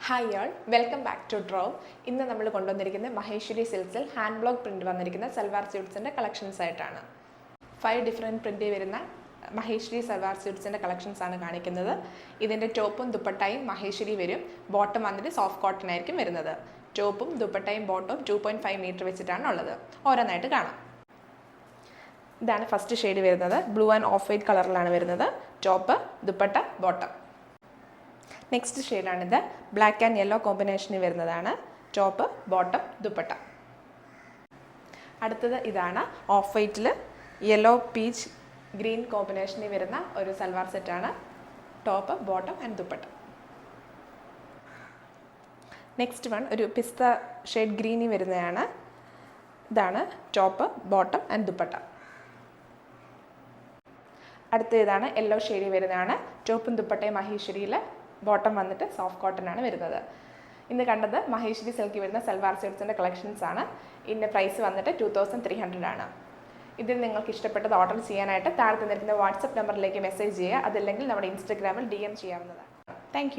Hi y'all, welcome back to drove. ഇന്ന് നമ്മൾ കൊണ്ടുവന്നിരിക്കുന്നത് മഹേശ്വരി സിൽക്സിൽ ഹാൻഡ് ബ്ലോക്ക് പ്രിൻറ്റ് വന്നിരിക്കുന്ന സൽവാർ സ്യൂട്ട്സിൻ്റെ കളക്ഷൻസ് ആയിട്ടാണ്. 5 ഡിഫറെൻറ്റ് പ്രിൻറ്റ് വരുന്ന മഹേശ്വരി സൽവാർ സ്യൂട്ട്സിൻ്റെ കളക്ഷൻസ് ആണ് കാണിക്കുന്നത്. ഇതിൻ്റെ ടോപ്പും ദുപ്പട്ടയും മഹേശ്വരി വരും. ബോട്ടം വന്നിട്ട് സോഫ്റ്റ് കോട്ടൺ ആയിരിക്കും വരുന്നത്. ടോപ്പും ദുപ്പട്ടയും ബോട്ടവും 2.5 മീറ്റർ വെച്ചിട്ടാണ് ഉള്ളത്. ഓരോന്നായിട്ട് കാണാം. ഇതാണ് ഫസ്റ്റ് ഷെയ്ഡ് വരുന്നത്. ബ്ലൂ ആൻഡ് ഓഫ് വൈറ്റ് കളറിലാണ് വരുന്നത്. Top, dupatta, bottom. നെക്സ്റ്റ് ഷെയ്ഡാണിത്. ബ്ലാക്ക് ആൻഡ് യെല്ലോ കോമ്പിനേഷനിൽ വരുന്നതാണ്. Top, bottom, dupatta. അടുത്തത് ഇതാണ്. ഓഫ് വൈറ്റിൽ യെല്ലോ പീച്ച് ഗ്രീൻ കോമ്പിനേഷനിൽ വരുന്ന ഒരു സൽവാർ സെറ്റാണ്. Top, bottom and dupatta. Next one ഒരു പിസ്ത ഷെയ്ഡ് ഗ്രീനിൽ വരുന്നതാണ്. ഇതാണ് ടോപ്പ്, ബോട്ടം ആൻഡ് ദുപ്പട്ട. അടുത്ത ഇതാണ് യെല്ലോ ഷെയ്ഡിൽ വരുന്നതാണ്. ടോപ്പും ദുപ്പട്ടയും മഹേശ്വരിയിൽ, ബോട്ടം വന്നിട്ട് സോഫ്റ്റ് കോട്ടൺ ആണ് വരുന്നത്. ഇന്ന് കണ്ടത് മഹേശ്വരി സിൽക്കിൽ വരുന്ന സൽവാർ സ്യൂട്ട്സിൻ്റെ കളക്ഷൻസ് ആണ്. ഇതിൻ്റെ പ്രൈസ് വന്നിട്ട് 2300 ആണ്. ഇതിൽ നിങ്ങൾക്ക് ഇഷ്ടപ്പെട്ടത് ഓർഡർ ചെയ്യാനായിട്ട് താഴെ തന്നിരിക്കുന്ന വാട്സപ്പ് നമ്പറിലേക്ക് മെസ്സേജ് ചെയ്യുക. അതല്ലെങ്കിൽ നമ്മുടെ ഇൻസ്റ്റഗ്രാമിൽ DM ചെയ്യാവുന്നതാണ്. താങ്ക്